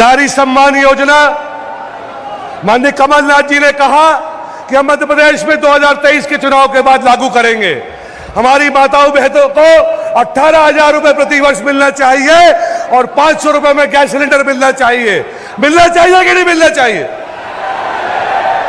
नारी सम्मान योजना, माननीय कमलनाथ जी ने कहा कि हम मध्य प्रदेश में 2023 के चुनाव के बाद लागू करेंगे। हमारी माताओं बहनों को 18,000 रुपए प्रति वर्ष मिलना चाहिए और 500 रुपए में गैस सिलेंडर मिलना चाहिए। मिलना चाहिए कि नहीं मिलना चाहिए?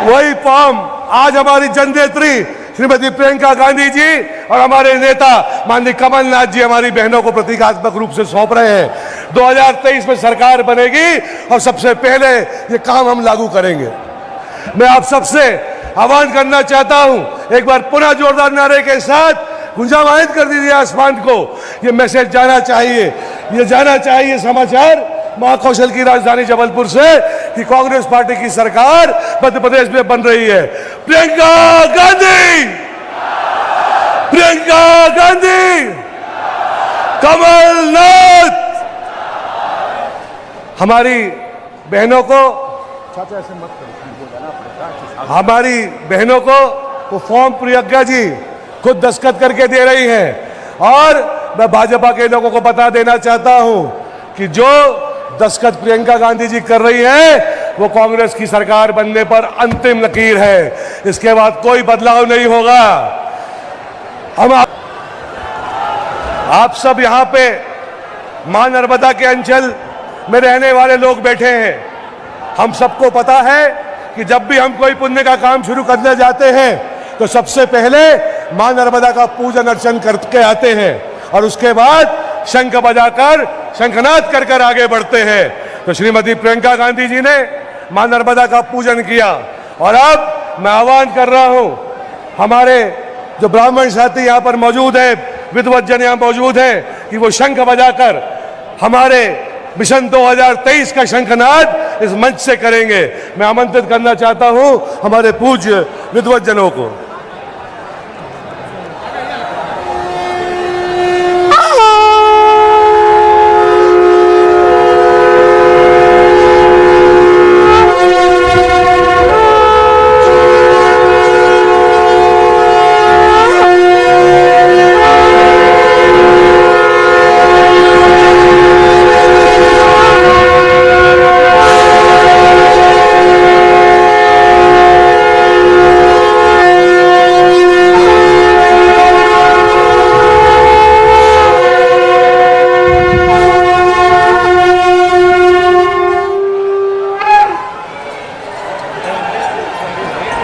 वही फॉर्म आज हमारी जननेत्री श्रीमती प्रियंका गांधी जी और हमारे नेता माननीय कमलनाथ जी हमारी बहनों को प्रतीकात्मक रूप से सौंप रहे हैं। 2023 में सरकार बनेगी और सबसे पहले ये काम हम लागू करेंगे। मैं आप सबसे आह्वान करना चाहता हूं, एक बार पुनः जोरदार नारे के साथ गुंजायश कर दीजिए आसमान को। ये मैसेज जाना चाहिए, ये जाना चाहिए समाचार महाकौशल की राजधानी जबलपुर से कि कांग्रेस पार्टी की सरकार मध्य प्रदेश में बन रही है। प्रियंका गांधी, प्रियंका गांधी, कमलनाथ। हमारी बहनों को, हमारी बहनों को वो फॉर्म प्रियंका जी खुद दस्तखत करके दे रही हैं और मैं भाजपा के लोगों को बता देना चाहता हूं कि जो दस्तखत प्रियंका गांधी जी कर रही है वो कांग्रेस की सरकार बनने पर अंतिम लकीर है। इसके बाद कोई बदलाव नहीं होगा। हम आप सब यहां पे मां नर्मदा के अंचल में रहने वाले लोग बैठे हैं। हम सबको पता है कि जब भी हम कोई पुण्य का काम शुरू करने जाते हैं तो सबसे पहले मां नर्मदा का पूजन अर्चन करके आते हैं और उसके बाद शंख बजाकर शंखनाद कर कर आगे बढ़ते हैं। तो श्रीमती प्रियंका गांधी जी ने मां नर्मदा का पूजन किया और अब मैं आह्वान कर रहा हूं, हमारे जो ब्राह्मण साथी यहाँ पर मौजूद है, विद्वत जन यहाँ मौजूद है, कि वो शंख बजाकर हमारे मिशन 2023 का शंखनाद इस मंच से करेंगे। मैं आमंत्रित करना चाहता हूं हमारे पूज्य विद्वत जनों को।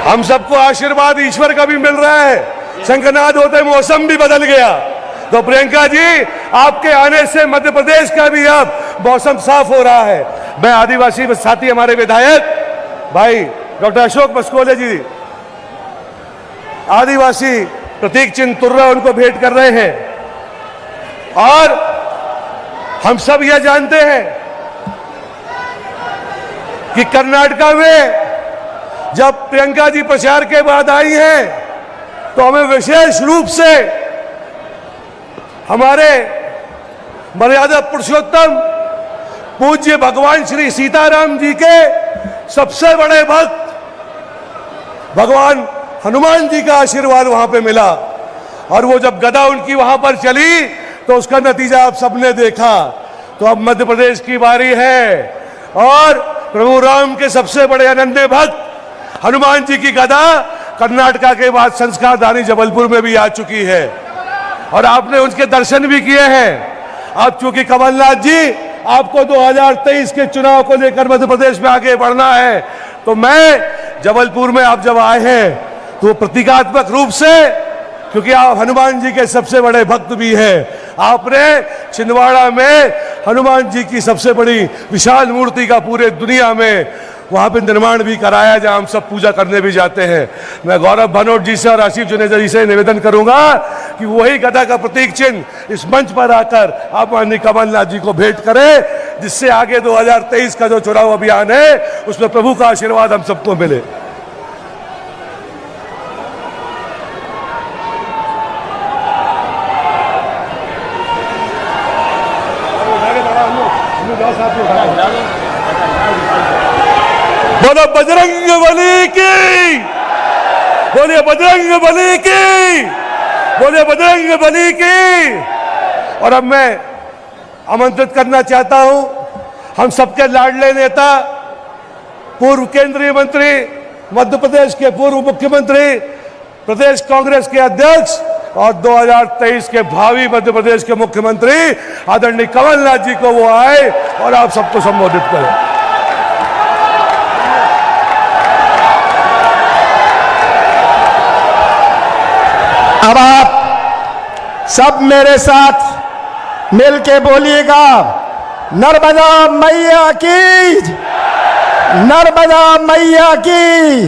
हम सबको आशीर्वाद ईश्वर का भी मिल रहा है। शंखनाद होते मौसम भी बदल गया। तो प्रियंका जी, आपके आने से मध्य प्रदेश का भी अब मौसम साफ हो रहा है। मैं आदिवासी साथी हमारे विधायक भाई डॉक्टर अशोक बसकोले जी आदिवासी प्रतीक चिन्ह तुर्रा उनको भेंट कर रहे हैं और हम सब यह जानते हैं कि कर्नाटका में जब प्रियंका जी प्रचार के बाद आई हैं तो हमें विशेष रूप से हमारे मर्यादा पुरुषोत्तम पूज्य भगवान श्री सीताराम जी के सबसे बड़े भक्त भगवान हनुमान जी का आशीर्वाद वहां पे मिला और वो जब गदा उनकी वहां पर चली तो उसका नतीजा आप सबने देखा। तो अब मध्य प्रदेश की बारी है और प्रभु राम के सबसे बड़े अनन्य भक्त हनुमान जी की गदा कर्नाटका के बाद संस्कारधानी जबलपुर में भी आ चुकी है और आपने उनके दर्शन भी किए हैं। अब चूंकि कमलनाथ जी आपको 2023 के चुनाव को लेकर मध्य प्रदेश में आगे बढ़ना है तो मैं जबलपुर में आप जब आए हैं तो प्रतीकात्मक रूप से, क्योंकि आप हनुमान जी के सबसे बड़े भक्त भी हैं, आपने छिंदवाड़ा में हनुमान जी की सबसे बड़ी विशाल मूर्ति का पूरे दुनिया में वहां पे निर्माण भी कराया जहां हम सब पूजा करने भी जाते हैं। मैं गौरव भनोट जी से और आसिफ जुनेजा जी से निवेदन करूंगा कि वही गदा का प्रतीक चिन्ह इस मंच पर आकर आप माननीय कमलनाथ जी को भेंट करें, जिससे आगे 2023 का जो चुनाव अभियान है उसमें प्रभु का आशीर्वाद हम सबको मिले। बोलो बजरंग बली की, बोलिए बजरंग बली की, बोलिए बजरंग बली की। और अब मैं आमंत्रित करना चाहता हूं हम सबके लाडले नेता, पूर्व केंद्रीय मंत्री, मध्य प्रदेश के पूर्व मुख्यमंत्री, प्रदेश कांग्रेस के अध्यक्ष और 2023 के भावी मध्य प्रदेश के मुख्यमंत्री आदरणीय कमलनाथ जी को वो आए और आप सबको संबोधित करें। अब आप सब मेरे साथ मिलके बोलिएगा, नर्मदा मैया की, नर्मदा मैया की,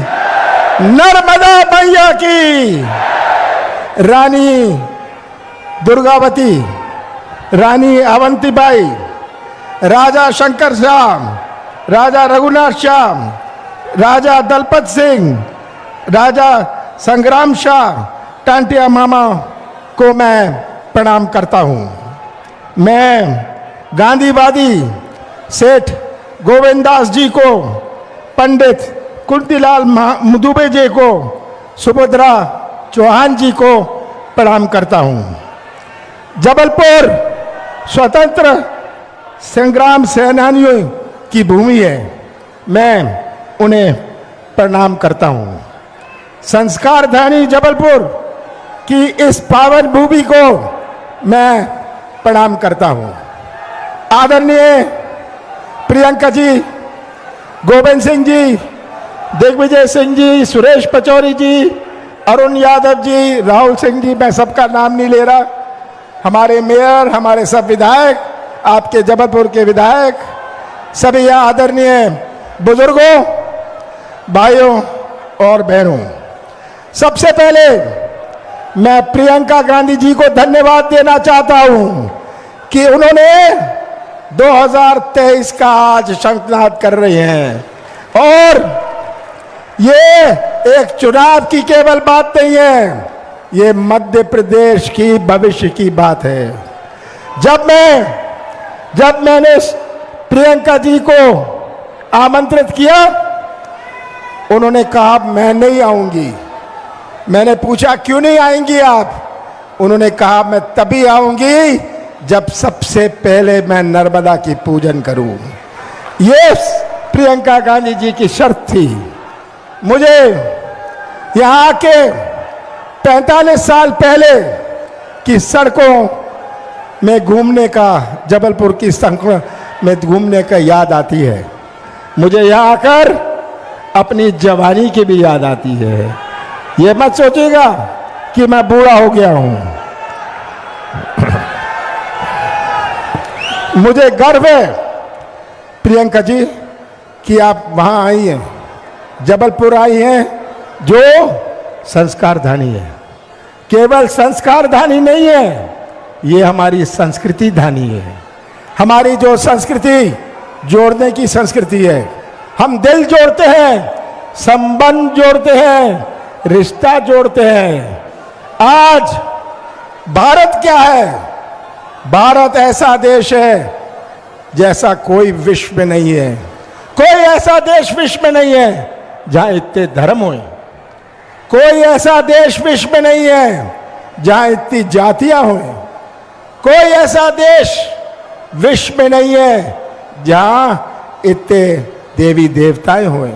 नर्मदा मैया की। रानी दुर्गावती, रानी अवंतीबाई, राजा शंकर श्याम, राजा रघुनाथ श्याम, राजा दलपत सिंह, राजा संग्राम शाह, टांटिया मामा को मैं प्रणाम करता हूँ। मैं गांधीवादी सेठ गोविंदास जी को, पंडित कुंतीलाल दुबे जी को, सुभद्रा चौहान जी को प्रणाम करता हूँ। जबलपुर स्वतंत्र संग्राम सेनानियों की भूमि है, मैं उन्हें प्रणाम करता हूँ। संस्कार धानी जबलपुर की इस पावन भूमि को मैं प्रणाम करता हूँ। आदरणीय प्रियंका जी, गोविंद सिंह जी, दिग्विजय सिंह जी, सुरेश पचौरी जी, अरुण यादव जी, राहुल सिंह जी, मैं सबका नाम नहीं ले रहा, हमारे मेयर, हमारे सब विधायक, आपके जबलपुर के विधायक, सभी आदरणीय बुजुर्गों, भाइयों और बहनों, सबसे पहले मैं प्रियंका गांधी जी को धन्यवाद देना चाहता हूं कि उन्होंने 2023 का आज शंखनाद कर रहे हैं। और ये एक चुनाव की केवल बात नहीं है, ये मध्य प्रदेश की भविष्य की बात है। जब मैंने प्रियंका जी को आमंत्रित किया, उन्होंने कहा मैं नहीं आऊंगी। मैंने पूछा क्यों नहीं आएंगी आप? उन्होंने कहा मैं तभी आऊंगी जब सबसे पहले मैं नर्मदा की पूजन करूं। ये प्रियंका गांधी जी की शर्त थी। मुझे यहाँ के 45 साल पहले की सड़कों में घूमने का, जबलपुर की सड़कों में घूमने का याद आती है। मुझे यहाँ आकर अपनी जवानी की भी याद आती है। ये मत सोचिएगा कि मैं बूढ़ा हो गया हूं। मुझे गर्व है प्रियंका जी कि आप वहां आई हैं, जबलपुर आई हैं, जो संस्कारधानी है। केवल संस्कारधानी नहीं है, ये हमारी संस्कृति धानी है। हमारी जो संस्कृति जोड़ने की संस्कृति है, हम दिल जोड़ते हैं, संबंध जोड़ते हैं, रिश्ता जोड़ते हैं। आज भारत क्या है? भारत ऐसा देश है जैसा कोई विश्व में नहीं है। कोई ऐसा देश विश्व में नहीं है जहां इतने धर्म हों। कोई ऐसा देश विश्व में नहीं है जहां इतनी जातियां हों। कोई ऐसा देश विश्व में नहीं है जहां इतने देवी देवताएं हों।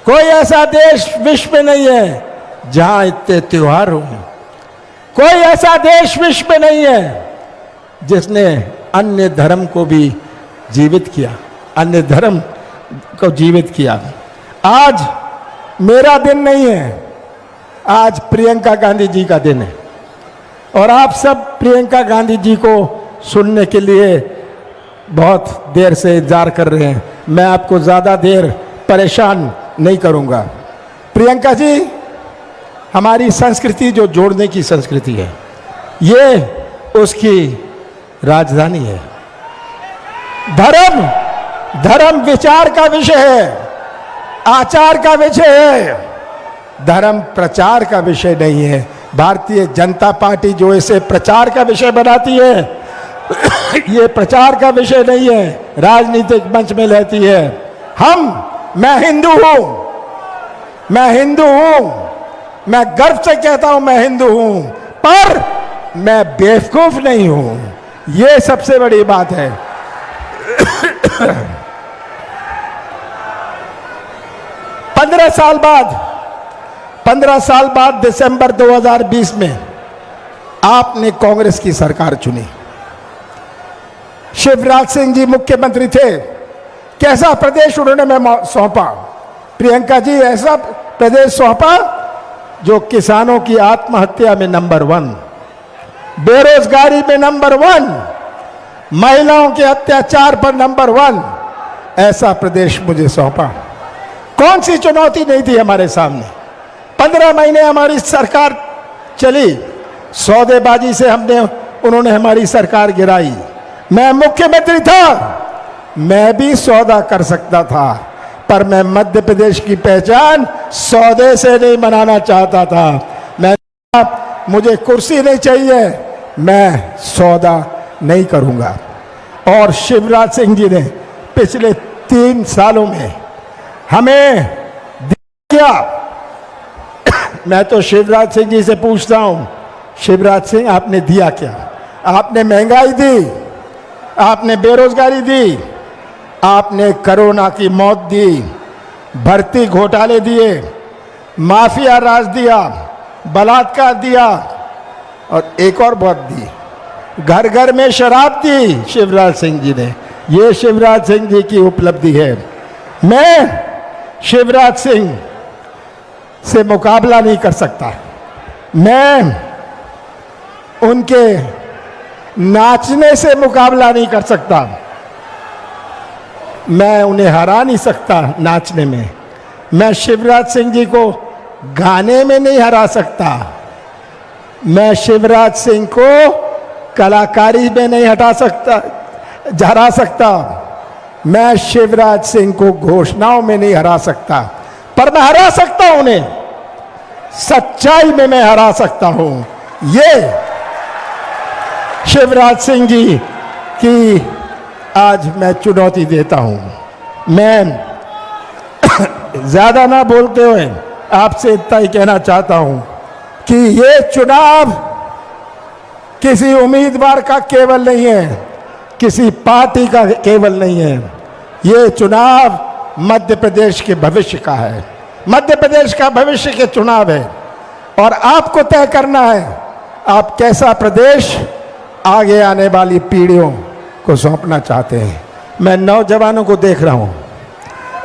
कोई ऐसा देश विश्व में नहीं है जहां इतने त्योहार हों। कोई ऐसा देश विश्व में नहीं है जिसने अन्य धर्म को भी जीवित किया, अन्य धर्म को जीवित किया। आज मेरा दिन नहीं है, आज प्रियंका गांधी जी का दिन है। और आप सब प्रियंका गांधी जी को सुनने के लिए बहुत देर से इंतजार कर रहे हैं। मैं आपको ज़्यादा देर परेशान नहीं करूंगा। प्रियंका जी हमारी संस्कृति जो जोड़ने की संस्कृति है, ये उसकी राजधानी है। धर्म विचार का विषय है, आचार का विषय है, धर्म प्रचार का विषय नहीं है। भारतीय जनता पार्टी जो इसे प्रचार का विषय बनाती है, ये प्रचार का विषय नहीं है, राजनीतिक मंच में रहती है। मैं हिंदू हूं, मैं हिंदू हूं, मैं गर्व से कहता हूं मैं हिंदू हूं, पर मैं बेवकूफ नहीं हूं। ये सबसे बड़ी बात है। पंद्रह साल बाद दिसंबर 2020 में आपने कांग्रेस की सरकार चुनी। शिवराज सिंह जी मुख्यमंत्री थे। कैसा प्रदेश उन्होंने सौंपा? प्रियंका जी, ऐसा प्रदेश सौंपा जो किसानों की आत्महत्या में नंबर 1, बेरोजगारी में नंबर 1, महिलाओं के अत्याचार पर नंबर 1, ऐसा प्रदेश मुझे सौंपा। कौन सी चुनौती नहीं थी हमारे सामने? 15 महीने हमारी सरकार चली, सौदेबाजी से उन्होंने हमारी सरकार गिराई। मैं मुख्यमंत्री था, मैं भी सौदा कर सकता था, पर मैं मध्य प्रदेश की पहचान सौदे से नहीं बनाना चाहता था। मुझे कुर्सी नहीं चाहिए, मैं सौदा नहीं करूंगा। और शिवराज सिंह जी ने पिछले 3 सालों में हमें दिया। मैं तो शिवराज सिंह जी से पूछता हूं, शिवराज सिंह आपने दिया क्या? आपने महंगाई दी, आपने बेरोजगारी दी, आपने कोरोना की मौत दी, भर्ती घोटाले दिए, माफिया राज दिया, बलात्कार दिया, और एक और बहुत दी, घर घर में शराब दी शिवराज सिंह जी ने। ये शिवराज सिंह जी की उपलब्धि है। मैं शिवराज सिंह से मुकाबला नहीं कर सकता। मैं उनके नाचने से मुकाबला नहीं कर सकता। मैं उन्हें हरा नहीं सकता नाचने में। मैं शिवराज सिंह जी को गाने में नहीं हरा सकता। मैं शिवराज सिंह को कलाकारी में नहीं हरा सकता। मैं शिवराज सिंह को घोषणाओं में नहीं हरा सकता, पर मैं हरा सकता हूं उन्हें सच्चाई में। मैं हरा सकता हूं। ये शिवराज सिंह जी की आज मैं चुनौती देता हूं। मैं ज्यादा ना बोलते हुए आपसे इतना ही कहना चाहता हूं कि ये चुनाव किसी उम्मीदवार का केवल नहीं है, किसी पार्टी का केवल नहीं है। ये चुनाव मध्य प्रदेश के भविष्य का है। मध्य प्रदेश का भविष्य के चुनाव है, और आपको तय करना है आप कैसा प्रदेश आगे आने वाली पीढ़ियों को सौंपना चाहते हैं। मैं नौजवानों को देख रहा हूं,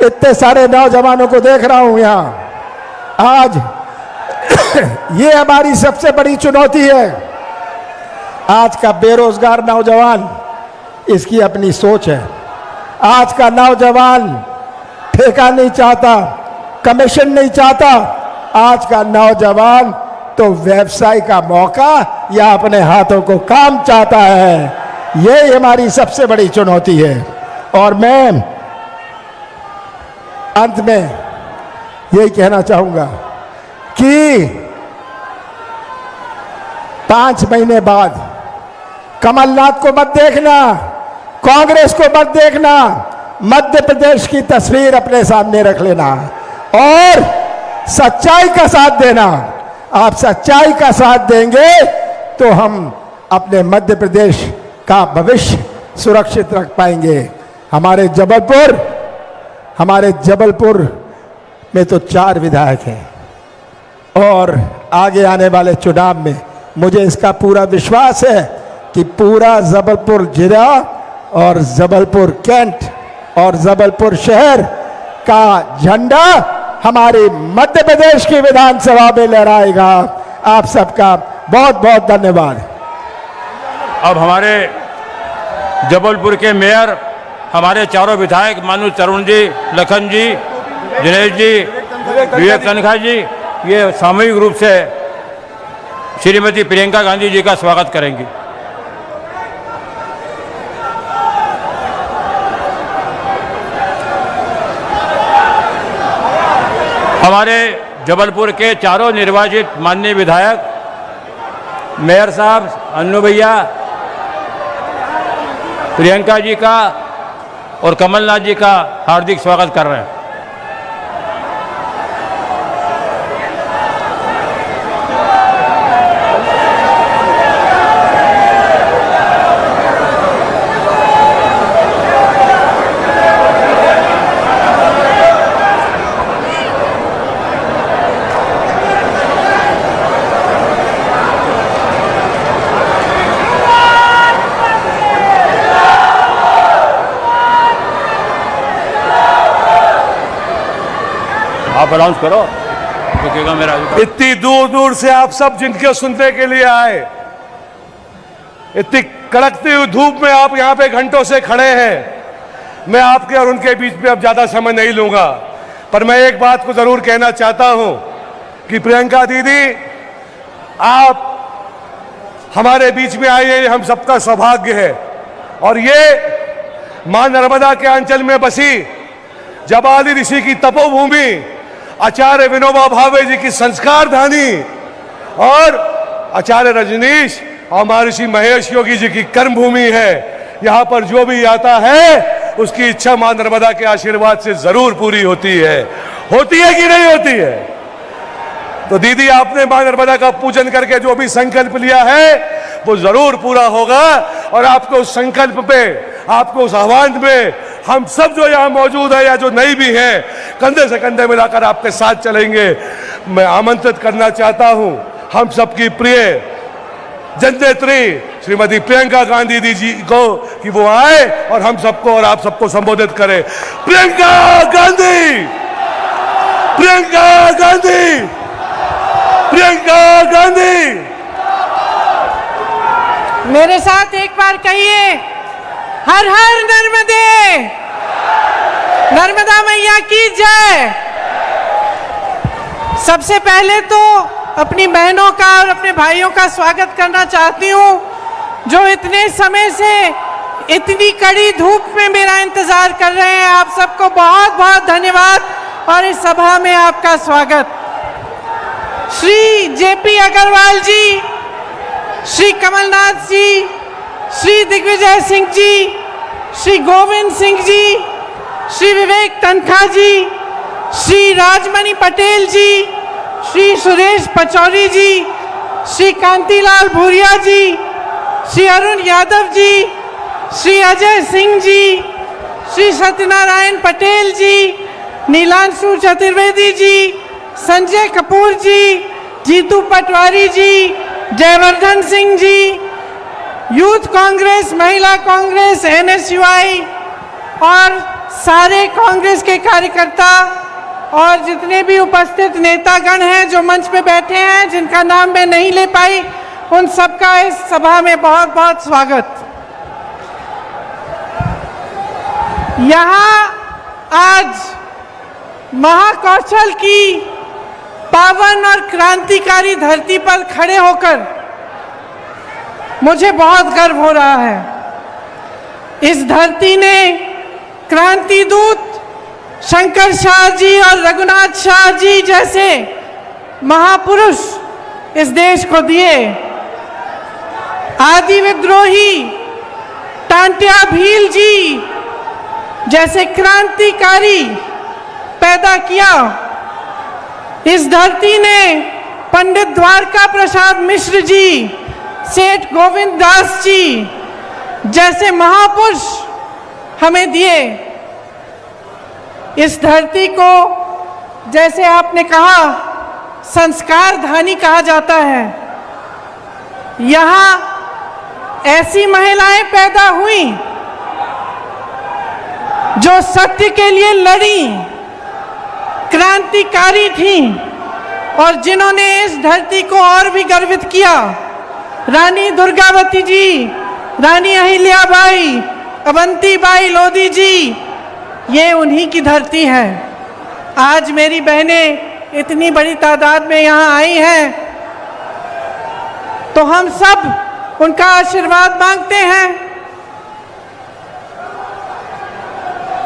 इतने सारे नौजवानों को देख रहा हूं यहां। आज ये हमारी सबसे बड़ी चुनौती है। आज का बेरोजगार नौजवान, इसकी अपनी सोच है। आज का नौजवान ठेका नहीं चाहता, कमीशन नहीं चाहता। आज का नौजवान तो व्यवसाय का मौका या अपने हाथों को काम चाहता है। ये हमारी सबसे बड़ी चुनौती है। और मैं अंत में यही कहना चाहूंगा कि 5 महीने बाद कमलनाथ को मत देखना, कांग्रेस को मत देखना, मध्य प्रदेश की तस्वीर अपने सामने रख लेना और सच्चाई का साथ देना। आप सच्चाई का साथ देंगे तो हम अपने मध्य प्रदेश का भविष्य सुरक्षित रख पाएंगे। हमारे जबलपुर में तो 4 विधायक हैं, और आगे आने वाले चुनाव में मुझे इसका पूरा विश्वास है कि पूरा जबलपुर जिला और जबलपुर कैंट और जबलपुर शहर का झंडा हमारी मध्य प्रदेश की विधानसभा में लहराएगा। आप सबका बहुत बहुत धन्यवाद। अब हमारे जबलपुर के मेयर, हमारे चारों विधायक माननीय तरुण जी, लखन जी, दिनेश जी, विवेक तनखा जी, ये सामूहिक रूप से श्रीमती प्रियंका गांधी जी का स्वागत करेंगी। हमारे जबलपुर के चारों निर्वाचित माननीय विधायक, मेयर साहब, अन्नू भैया, प्रियंका जी का और कमलनाथ जी का हार्दिक स्वागत कर रहे हैं। आप अनाउंस करो, रुकेगा मेरा अधिकार। इतनी दूर दूर से आप सब जिनके सुनने के लिए आए, इतनी कड़कती हुई धूप में आप यहां पे घंटों से खड़े हैं। मैं आपके और उनके बीच में अब ज्यादा समय नहीं लूंगा, पर मैं एक बात को जरूर कहना चाहता हूं कि प्रियंका दीदी, आप हमारे बीच में आई है, हम सबका सौभाग्य है। और ये मां नर्मदा के अंचल में बसी जबाली ऋषि की तपोभूमि, आचार्य विनोबा भावे जी की संस्कार धानी और आचार्य रजनीश और महर्षि महेश योगी जी की कर्मभूमि है। यहां पर जो भी आता है उसकी इच्छा मां नर्मदा के आशीर्वाद से जरूर पूरी होती है कि नहीं होती है? तो दीदी, आपने मां नर्मदा का पूजन करके जो भी संकल्प लिया है वो जरूर पूरा होगा। और आपको उस संकल्प पे, आपको उस आह्वान में हम सब जो यहाँ मौजूद है या जो नहीं भी हैं, कंधे से कंधे मिलाकर आपके साथ चलेंगे। मैं आमंत्रित करना चाहता हूं हम सबकी प्रिय जननेत्री श्रीमती प्रियंका गांधी जी को कि वो आए और हम सबको और आप सबको संबोधित करें। प्रियंका गांधी, प्रियंका गांधी, प्रियंका गांधी। मेरे साथ एक बार कहिए, हर हर नर्मदे, नर्मदा मैया की जय। सबसे पहले तो अपनी बहनों का और अपने भाइयों का स्वागत करना चाहती हूँ जो इतने समय से इतनी कड़ी धूप में मेरा इंतजार कर रहे हैं। आप सबको बहुत बहुत धन्यवाद और इस सभा में आपका स्वागत। श्री जेपी अग्रवाल जी, श्री कमलनाथ जी, श्री दिग्विजय सिंह जी, श्री गोविंद सिंह जी, श्री विवेक तनखा जी, श्री राजमणि पटेल जी, श्री सुरेश पचौरी जी, श्री कांतिलाल भूरिया जी, श्री अरुण यादव जी, श्री अजय सिंह जी, श्री सत्यनारायण पटेल जी, नीलांशु चतुर्वेदी जी, संजय कपूर जी, जीतू पटवारी जी, जयवर्धन सिंह जी, यूथ कांग्रेस, महिला कांग्रेस, NSUI और सारे कांग्रेस के कार्यकर्ता और जितने भी उपस्थित नेतागण हैं जो मंच पे बैठे हैं, जिनका नाम मैं नहीं ले पाई, उन सबका इस सभा में बहुत बहुत स्वागत। यहाँ आज महाकौशल की पावन और क्रांतिकारी धरती पर खड़े होकर मुझे बहुत गर्व हो रहा है। इस धरती ने क्रांति दूत शंकर शाह जी और रघुनाथ शाह जी जैसे महापुरुष इस देश को दिए। आदि विद्रोही टांट्या भील जी जैसे क्रांतिकारी पैदा किया। इस धरती ने पंडित द्वारका प्रसाद मिश्र जी, सेठ गोविंद दास जी जैसे महापुरुष हमें दिए। इस धरती को, जैसे आपने कहा, संस्कार धानी कहा जाता है। यहाँ ऐसी महिलाएं पैदा हुई जो सत्य के लिए लड़ी, क्रांतिकारी थीं और जिन्होंने इस धरती को और भी गर्वित किया। रानी दुर्गावती जी, रानी अहिल्याबाई, अवंतीबाई लोधी जी, ये उन्हीं की धरती है। आज मेरी बहनें इतनी बड़ी तादाद में यहाँ आई हैं तो हम सब उनका आशीर्वाद मांगते हैं।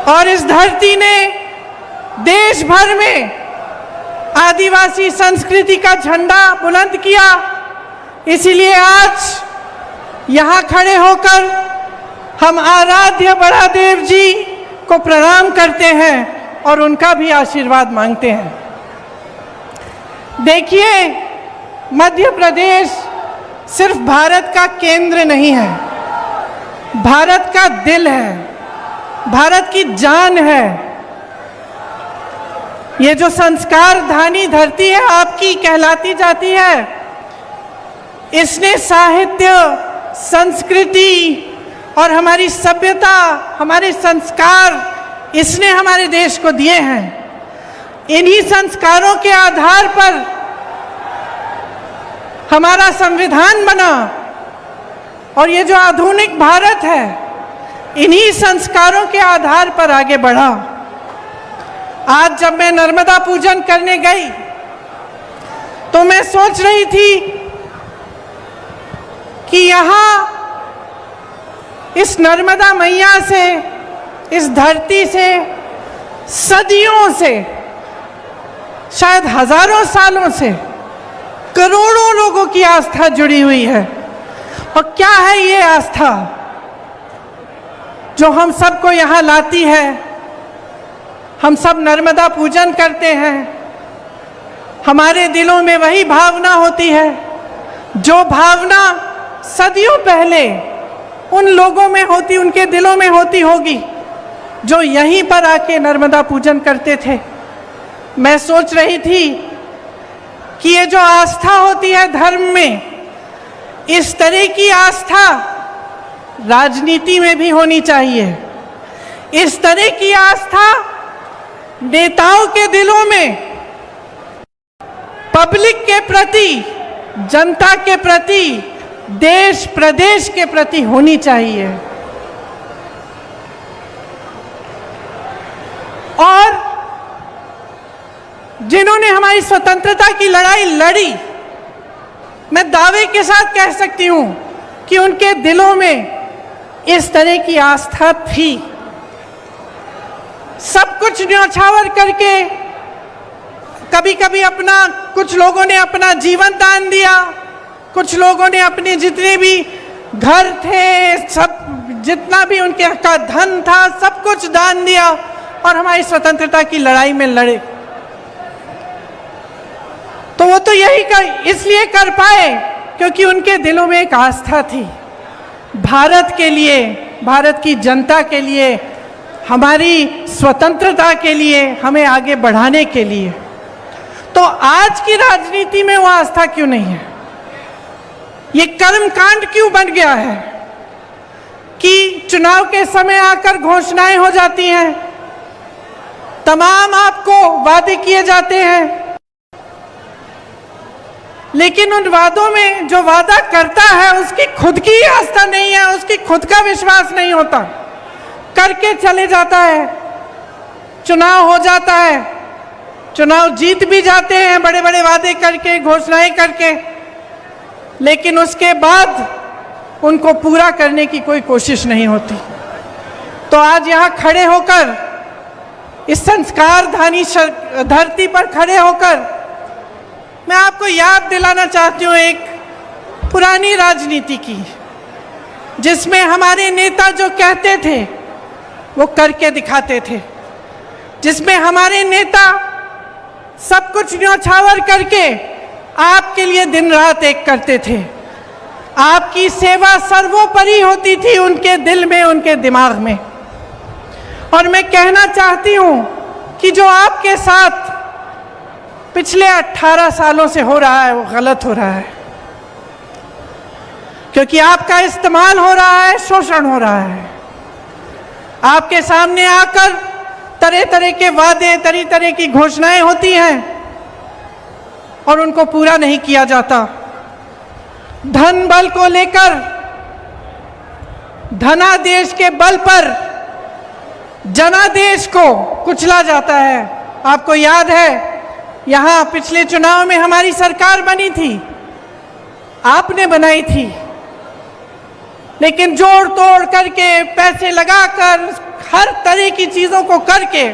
और इस धरती ने देश भर में आदिवासी संस्कृति का झंडा बुलंद किया। इसीलिए आज यहाँ खड़े होकर हम आराध्य बड़ादेव जी को प्रणाम करते हैं और उनका भी आशीर्वाद मांगते हैं। देखिए, मध्य प्रदेश सिर्फ भारत का केंद्र नहीं है, भारत का दिल है, भारत की जान है। ये जो संस्कार धानी धरती है आपकी कहलाती जाती है, इसने साहित्य, संस्कृति और हमारी सभ्यता, हमारे संस्कार इसने हमारे देश को दिए हैं। इन्हीं संस्कारों के आधार पर हमारा संविधान बना और ये जो आधुनिक भारत है इन्हीं संस्कारों के आधार पर आगे बढ़ा। आज जब मैं नर्मदा पूजन करने गई तो मैं सोच रही थी कि यहाँ इस नर्मदा मैया से, इस धरती से सदियों से, शायद हजारों सालों से करोड़ों लोगों की आस्था जुड़ी हुई है। और क्या है ये आस्था जो हम सबको यहाँ लाती है? हम सब नर्मदा पूजन करते हैं, हमारे दिलों में वही भावना होती है जो भावना सदियों पहले उन लोगों में होती, उनके दिलों में होती होगी जो यहीं पर आके नर्मदा पूजन करते थे। मैं सोच रही थी कि ये जो आस्था होती है धर्म में, इस तरह की आस्था राजनीति में भी होनी चाहिए। इस तरह की आस्था नेताओं के दिलों में पब्लिक के प्रति, जनता के प्रति, देश प्रदेश के प्रति होनी चाहिए। और जिन्होंने हमारी स्वतंत्रता की लड़ाई लड़ी, मैं दावे के साथ कह सकती हूं कि उनके दिलों में इस तरह की आस्था थी। सब कुछ न्यौछावर करके कभी कभी कुछ लोगों ने अपना जीवन दान दिया, कुछ लोगों ने अपने जितने भी घर थे, सब जितना भी उनके का धन था, सब कुछ दान दिया और हमारी स्वतंत्रता की लड़ाई में लड़े। तो वो तो इसलिए कर पाए क्योंकि उनके दिलों में एक आस्था थी भारत के लिए, भारत की जनता के लिए, हमारी स्वतंत्रता के लिए, हमें आगे बढ़ाने के लिए। तो आज की राजनीति में वो आस्था क्यों नहीं है? ये कर्मकांड क्यों बन गया है कि चुनाव के समय आकर घोषणाएं हो जाती हैं, तमाम आपको वादे किए जाते हैं, लेकिन उन वादों में जो वादा करता है उसकी खुद की आस्था नहीं है, उसकी खुद का विश्वास नहीं होता, करके चले जाता है। चुनाव हो जाता है, चुनाव जीत भी जाते हैं बड़े बड़े वादे करके, घोषणाएं करके, लेकिन उसके बाद उनको पूरा करने की कोई कोशिश नहीं होती। तो आज यहाँ खड़े होकर, इस संस्कार धानी धरती पर खड़े होकर मैं आपको याद दिलाना चाहती हूँ एक पुरानी राजनीति की, जिसमें हमारे नेता जो कहते थे वो करके दिखाते थे, जिसमें हमारे नेता सब कुछ न्यौछावर करके आपके लिए दिन रात एक करते थे। आपकी सेवा सर्वोपरि होती थी उनके दिल में, उनके दिमाग में। और मैं कहना चाहती हूँ कि जो आपके साथ पिछले 18 सालों से हो रहा है वो गलत हो रहा है, क्योंकि आपका इस्तेमाल हो रहा है, शोषण हो रहा है। आपके सामने आकर तरह तरह के वादे, तरह तरह की घोषणाएं होती हैं और उनको पूरा नहीं किया जाता। धन बल को लेकर, धनादेश के बल पर जनादेश को कुचला जाता है। आपको याद है यहाँ पिछले चुनाव में हमारी सरकार बनी थी, आपने बनाई थी, लेकिन जोड़ तोड़ करके, पैसे लगाकर, हर तरह की चीजों को करके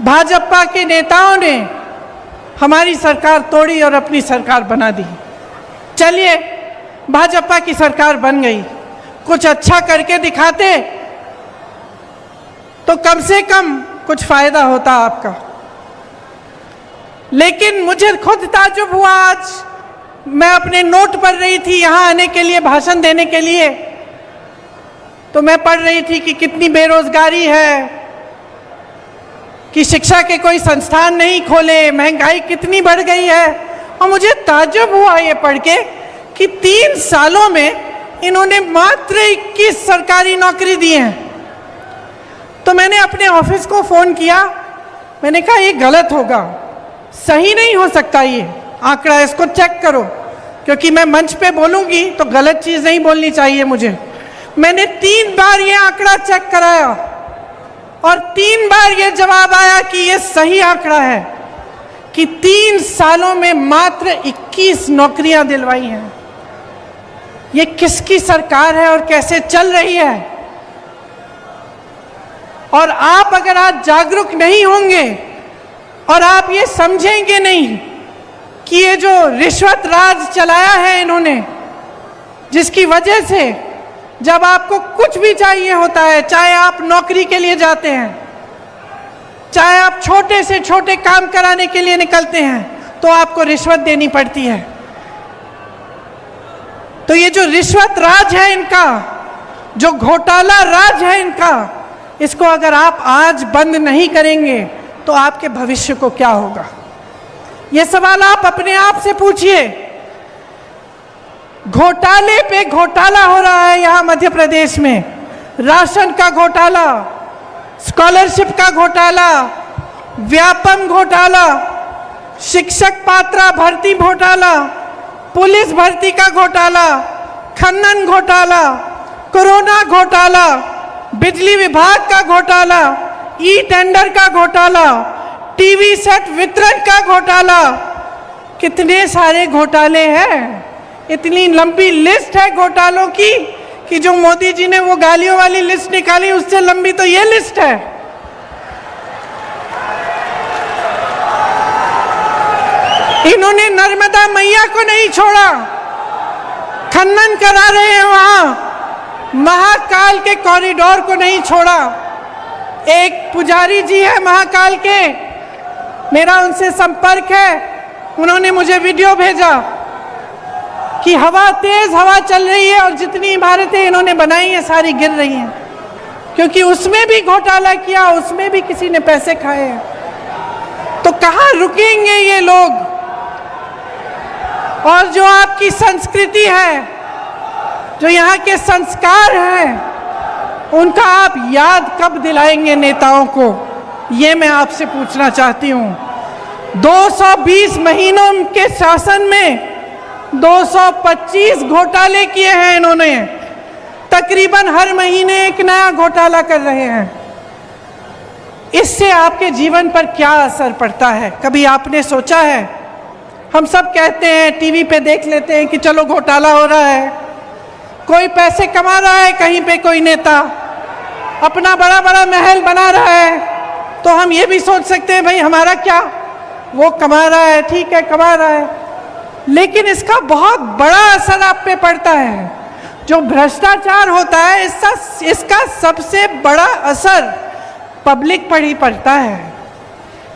भाजपा के नेताओं ने हमारी सरकार तोड़ी और अपनी सरकार बना दी। चलिए, भाजपा की सरकार बन गई, कुछ अच्छा करके दिखाते तो कम से कम कुछ फायदा होता आपका। लेकिन मुझे खुद ताज्जुब हुआ, आज मैं अपने नोट पढ़ रही थी यहाँ आने के लिए, भाषण देने के लिए, तो मैं पढ़ रही थी कि कितनी बेरोजगारी है, कि शिक्षा के कोई संस्थान नहीं खोले, महंगाई कितनी बढ़ गई है। और मुझे ताज्जुब हुआ ये पढ़ के कि 3 सालों में इन्होंने मात्र 21 सरकारी नौकरी दी हैं। तो मैंने अपने ऑफिस को फ़ोन किया मैंने कहा ये गलत होगा, सही नहीं हो सकता ये आंकड़ा, इसको चेक करो, क्योंकि मैं मंच पे बोलूंगी तो गलत चीज़ नहीं बोलनी चाहिए मुझे। मैंने 3 बार ये आंकड़ा चेक कराया और 3 बार ये जवाब आया कि ये सही आंकड़ा है कि 3 सालों में मात्र 21 नौकरियां दिलवाई हैं। ये किसकी सरकार है और कैसे चल रही है? और आप अगर आज जागरूक नहीं होंगे और आप ये समझेंगे नहीं कि ये जो रिश्वत राज चलाया है इन्होंने, जिसकी वजह से जब आपको कुछ भी चाहिए होता है, चाहे आप नौकरी के लिए जाते हैं, चाहे आप छोटे से छोटे काम कराने के लिए निकलते हैं, तो आपको रिश्वत देनी पड़ती है। तो ये जो रिश्वत राज है इनका, जो घोटाला राज है इनका, इसको अगर आप आज बंद नहीं करेंगे तो आपके भविष्य को क्या होगा? ये सवाल आप अपने आप से पूछिए। घोटाले पे घोटाला हो रहा है यहाँ मध्य प्रदेश में। राशन का घोटाला, स्कॉलरशिप का घोटाला, व्यापम घोटाला, शिक्षक पात्रा भर्ती घोटाला, पुलिस भर्ती का घोटाला, खनन घोटाला, कोरोना घोटाला, बिजली विभाग का घोटाला, ई टेंडर का घोटाला, टीवी सेट वितरण का घोटाला। कितने सारे घोटाले हैं, इतनी लंबी लिस्ट है घोटालों की कि जो मोदी जी ने वो गालियों वाली लिस्ट निकाली, उससे लंबी तो ये लिस्ट है। इन्होंने नर्मदा मैया को नहीं छोड़ा, खनन करा रहे हैं वहां, महाकाल के कॉरिडोर को नहीं छोड़ा। एक पुजारी जी है महाकाल के, मेरा उनसे संपर्क है, उन्होंने मुझे वीडियो भेजा कि तेज हवा चल रही है और जितनी इमारतें इन्होंने बनाई हैं सारी गिर रही हैं, क्योंकि उसमें भी घोटाला किया, उसमें भी किसी ने पैसे खाए हैं। तो कहाँ रुकेंगे ये लोग? और जो आपकी संस्कृति है, जो यहाँ के संस्कार हैं, उनका आप याद कब दिलाएंगे नेताओं को? ये मैं आपसे पूछना चाहती हूँ। 220 महीनों के शासन में 225 घोटाले किए हैं इन्होंने, तकरीबन हर महीने एक नया घोटाला कर रहे हैं। इससे आपके जीवन पर क्या असर पड़ता है, कभी आपने सोचा है? हम सब कहते हैं, टीवी पे देख लेते हैं कि चलो घोटाला हो रहा है, कोई पैसे कमा रहा है, कहीं पे कोई नेता अपना बड़ा बड़ा महल बना रहा है, तो हम ये भी सोच सकते हैं भाई हमारा क्या, वो कमा रहा है, ठीक है कमा रहा है। लेकिन इसका बहुत बड़ा असर आप पे पड़ता है। जो भ्रष्टाचार होता है, इसका सबसे बड़ा असर पब्लिक पर ही पड़ता है,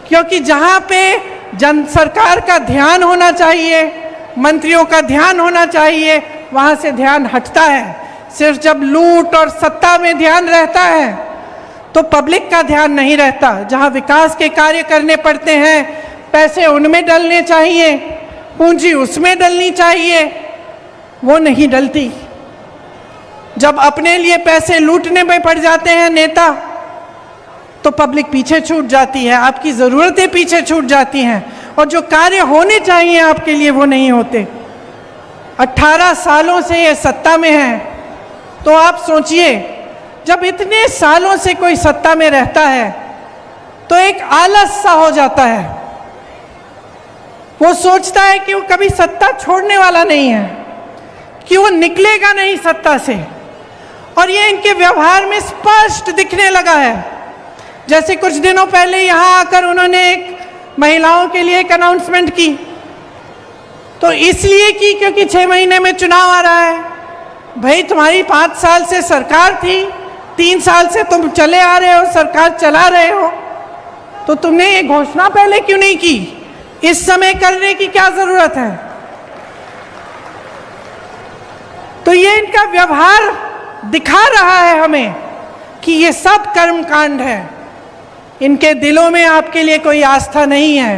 क्योंकि जहाँ पे सरकार का ध्यान होना चाहिए, मंत्रियों का ध्यान होना चाहिए, वहाँ से ध्यान हटता है। सिर्फ जब लूट और सत्ता में ध्यान रहता है तो पब्लिक का ध्यान नहीं रहता। जहाँ विकास के कार्य करने पड़ते हैं, पैसे उनमें डलने चाहिए, पूंजी उसमें डलनी चाहिए, वो नहीं डलती। जब अपने लिए पैसे लूटने में पड़ जाते हैं नेता, तो पब्लिक पीछे छूट जाती है, आपकी ज़रूरतें पीछे छूट जाती हैं, और जो कार्य होने चाहिए आपके लिए वो नहीं होते। 18 सालों से ये सत्ता में है, तो आप सोचिए, जब इतने सालों से कोई सत्ता में रहता है तो एक आलस सा हो जाता है। वो सोचता है कि वो कभी सत्ता छोड़ने वाला नहीं है, कि वो निकलेगा नहीं सत्ता से, और ये इनके व्यवहार में स्पष्ट दिखने लगा है। जैसे कुछ दिनों पहले यहाँ आकर उन्होंने एक महिलाओं के लिए एक अनाउंसमेंट की, तो इसलिए की क्योंकि 6 महीने में चुनाव आ रहा है। भाई तुम्हारी 5 साल से सरकार थी, 3 साल से तुम चले आ रहे हो, सरकार चला रहे हो, तो तुमने ये घोषणा पहले क्यों नहीं की? इस समय करने की क्या जरूरत है? तो ये इनका व्यवहार दिखा रहा है हमें कि ये सब कर्मकांड है। इनके दिलों में आपके लिए कोई आस्था नहीं है,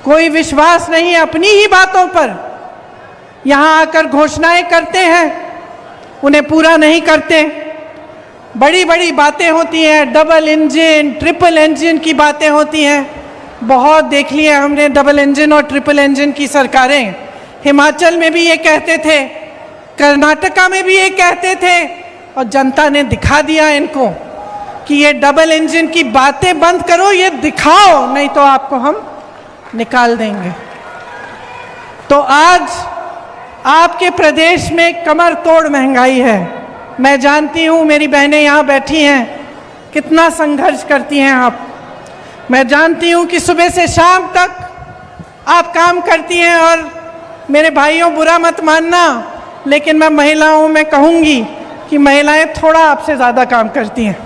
कोई विश्वास नहीं है, अपनी ही बातों पर यहाँ आकर घोषणाएं करते हैं, उन्हें पूरा नहीं करते। बड़ी बड़ी बातें होती हैं, डबल इंजन, ट्रिपल इंजन की बातें होती हैं, बहुत देख लिया हमने डबल इंजन और ट्रिपल इंजन की सरकारें। हिमाचल में भी ये कहते थे, कर्नाटका में भी ये कहते थे, और जनता ने दिखा दिया इनको कि ये डबल इंजन की बातें बंद करो, ये दिखाओ, नहीं तो आपको हम निकाल देंगे। तो आज आपके प्रदेश में कमर तोड़ महंगाई है। मैं जानती हूँ, मेरी बहनें यहाँ बैठी हैं, कितना संघर्ष करती हैं आप। मैं जानती हूँ कि सुबह से शाम तक आप काम करती हैं, और मेरे भाइयों बुरा मत मानना, लेकिन मैं महिलाओं में कहूँगी कि महिलाएं थोड़ा आपसे ज़्यादा काम करती हैं,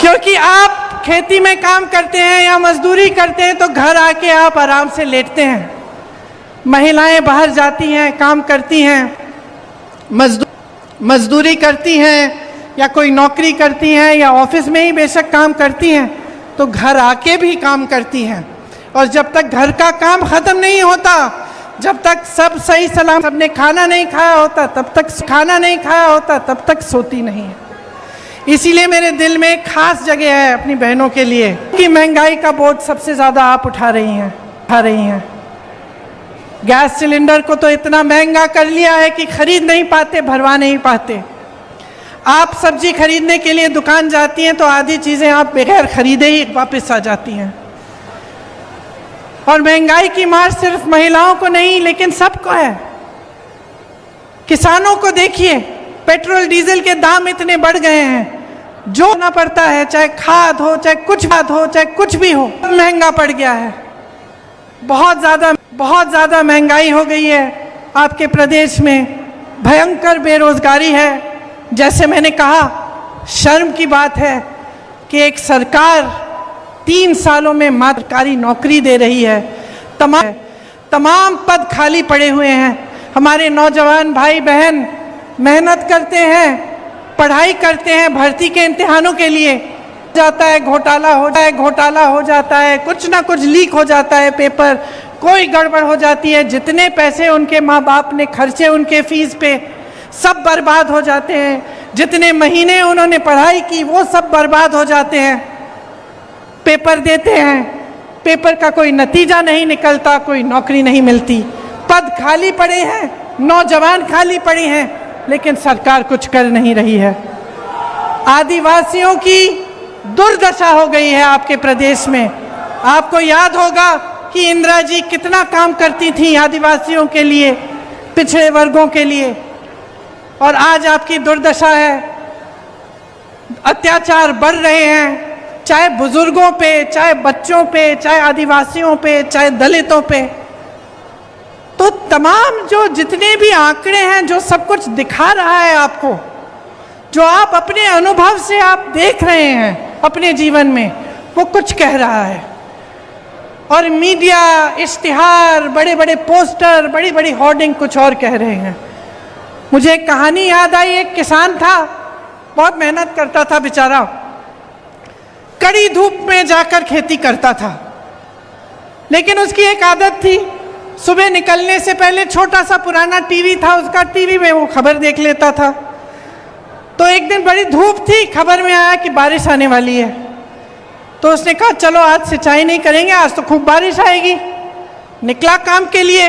क्योंकि आप खेती में काम करते हैं या मजदूरी करते हैं तो घर आके आप आराम से लेटते हैं। महिलाएं बाहर जाती हैं, काम करती हैं, मजदूरी करती हैं, या कोई नौकरी करती हैं, या ऑफिस में ही बेशक काम करती हैं, तो घर आके भी काम करती हैं। और जब तक घर का काम ख़त्म नहीं होता, जब तक सब सही सलाम, सबने खाना नहीं खाया होता तब तक सोती नहीं है। इसीलिए मेरे दिल में एक खास जगह है अपनी बहनों के लिए कि महंगाई का बोझ सबसे ज़्यादा आप उठा रही हैं। गैस सिलेंडर को तो इतना महंगा कर लिया है कि खरीद नहीं पाते, भरवा नहीं पाते। आप सब्जी खरीदने के लिए दुकान जाती हैं तो आधी चीज़ें आप बगैर खरीदे ही वापस आ जाती हैं। और महंगाई की मार सिर्फ महिलाओं को नहीं, लेकिन सबको है। किसानों को देखिए, पेट्रोल डीजल के दाम इतने बढ़ गए हैं, जो ना पड़ता है, चाहे खाद हो, चाहे कुछ भी हो, महंगा पड़ गया है। बहुत ज़्यादा महंगाई हो गई है। आपके प्रदेश में भयंकर बेरोजगारी है। जैसे मैंने कहा, शर्म की बात है कि एक सरकार 3 सालों में मात्र सरकारी नौकरी दे रही है। तमाम पद खाली पड़े हुए हैं। हमारे नौजवान भाई बहन मेहनत करते हैं, पढ़ाई करते हैं, भर्ती के इम्तिहानों के लिए जाता है, घोटाला हो जाता है, कुछ ना कुछ लीक हो जाता है पेपर, कोई गड़बड़ हो जाती है। जितने पैसे उनके माँ बाप ने खर्चे उनके फीस पे, सब बर्बाद हो जाते हैं। जितने महीने उन्होंने पढ़ाई की वो सब बर्बाद हो जाते हैं। पेपर देते हैं, पेपर का कोई नतीजा नहीं निकलता, कोई नौकरी नहीं मिलती, पद खाली पड़े हैं, नौजवान खाली पड़े हैं, लेकिन सरकार कुछ कर नहीं रही है। आदिवासियों की दुर्दशा हो गई है आपके प्रदेश में। आपको याद होगा कि इंदिरा जी कितना काम करती थी आदिवासियों के लिए, पिछड़े वर्गों के लिए, और आज आपकी दुर्दशा है। अत्याचार बढ़ रहे हैं, चाहे बुजुर्गों पे, चाहे बच्चों पे, चाहे आदिवासियों पे, चाहे दलितों पे। तो तमाम जो जितने भी आंकड़े हैं, जो सब कुछ दिखा रहा है आपको, जो आप अपने अनुभव से आप देख रहे हैं अपने जीवन में, वो कुछ कह रहा है। और मीडिया, इश्तिहार, बड़े बड़े पोस्टर, बड़ी बड़ी होर्डिंग कुछ और कह रहे हैं। मुझे एक कहानी याद आई। एक किसान था, बहुत मेहनत करता था बेचारा, कड़ी धूप में जाकर खेती करता था, लेकिन उसकी एक आदत थी, सुबह निकलने से पहले छोटा सा पुराना टीवी था उसका, टीवी में वो खबर देख लेता था। तो एक दिन बड़ी धूप थी, खबर में आया कि बारिश आने वाली है। तो उसने कहा चलो आज सिंचाई नहीं करेंगे, आज तो खूब बारिश आएगी। निकला काम के लिए,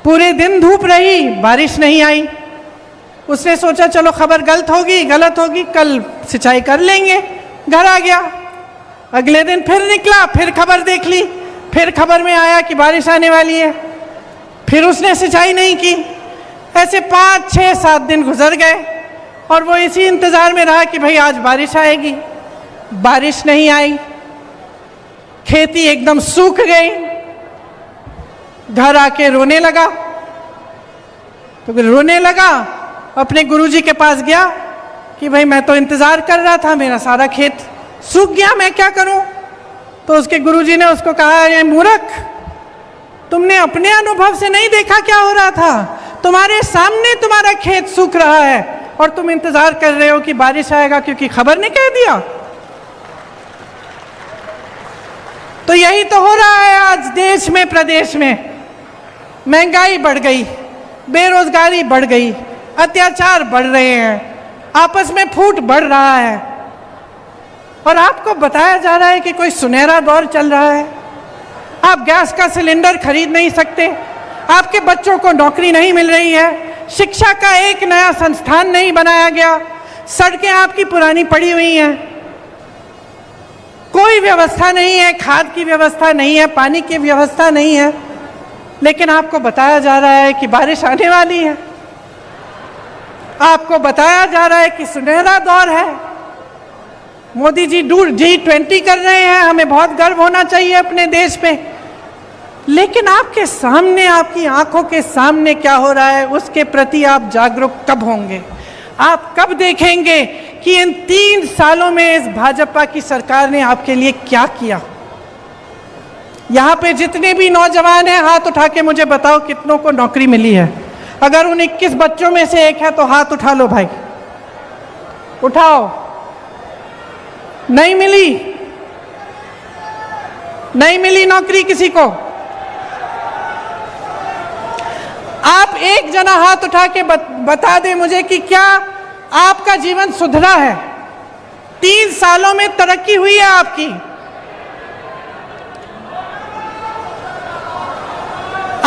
पूरे दिन धूप रही, बारिश नहीं आई। उसने सोचा चलो खबर गलत होगी, कल सिंचाई कर लेंगे। घर आ गया, अगले दिन फिर निकला, फिर खबर देख ली, फिर खबर में आया कि बारिश आने वाली है। फिर उसने सिंचाई नहीं की। ऐसे 5, 6, 7 दिन गुजर गए और वो इसी इंतज़ार में रहा कि भाई आज बारिश आएगी। बारिश नहीं आई, खेती एकदम सूख गई। घर आके रोने लगा। अपने गुरुजी के पास गया कि भाई मैं तो इंतज़ार कर रहा था, मेरा सारा खेत सूख गया, मैं क्या करूं? तो उसके गुरुजी ने उसको कहा, ये मूर्ख, तुमने अपने अनुभव से नहीं देखा क्या हो रहा था? तुम्हारे सामने तुम्हारा खेत सूख रहा है और तुम इंतजार कर रहे हो कि बारिश आएगा क्योंकि खबर ने कह दिया। तो यही तो हो रहा है आज देश में, प्रदेश में। महंगाई बढ़ गई, बेरोजगारी बढ़ गई, अत्याचार बढ़ रहे हैं, आपस में फूट बढ़ रहा है। और आपको बताया जा रहा है कि कोई सुनहरा दौर चल रहा है। आप गैस का सिलेंडर खरीद नहीं सकते, आपके बच्चों को नौकरी नहीं मिल रही है, शिक्षा का एक नया संस्थान नहीं बनाया गया, सड़कें आपकी पुरानी पड़ी हुई हैं, कोई व्यवस्था नहीं है, खाद की व्यवस्था नहीं है, पानी की व्यवस्था नहीं है, लेकिन आपको बताया जा रहा है कि बारिश आने वाली है, आपको बताया जा रहा है कि सुनहरा दौर है। मोदी जी G20 कर रहे हैं, हमें बहुत गर्व होना चाहिए अपने देश पे, लेकिन आपके सामने, आपकी आंखों के सामने क्या हो रहा है उसके प्रति आप जागरूक कब होंगे? आप कब देखेंगे कि इन 3 सालों में इस भाजपा की सरकार ने आपके लिए क्या किया? यहाँ पे जितने भी नौजवान हैं, हाथ उठा के मुझे बताओ कितनों को नौकरी मिली है। अगर उन 21 बच्चों में से एक है तो हाथ उठा लो भाई, उठाओ। नहीं मिली? नहीं मिली नौकरी किसी को? आप एक जना हाथ उठा के बता दें मुझे कि क्या आपका जीवन सुधरा है? 3 सालों में तरक्की हुई है आपकी?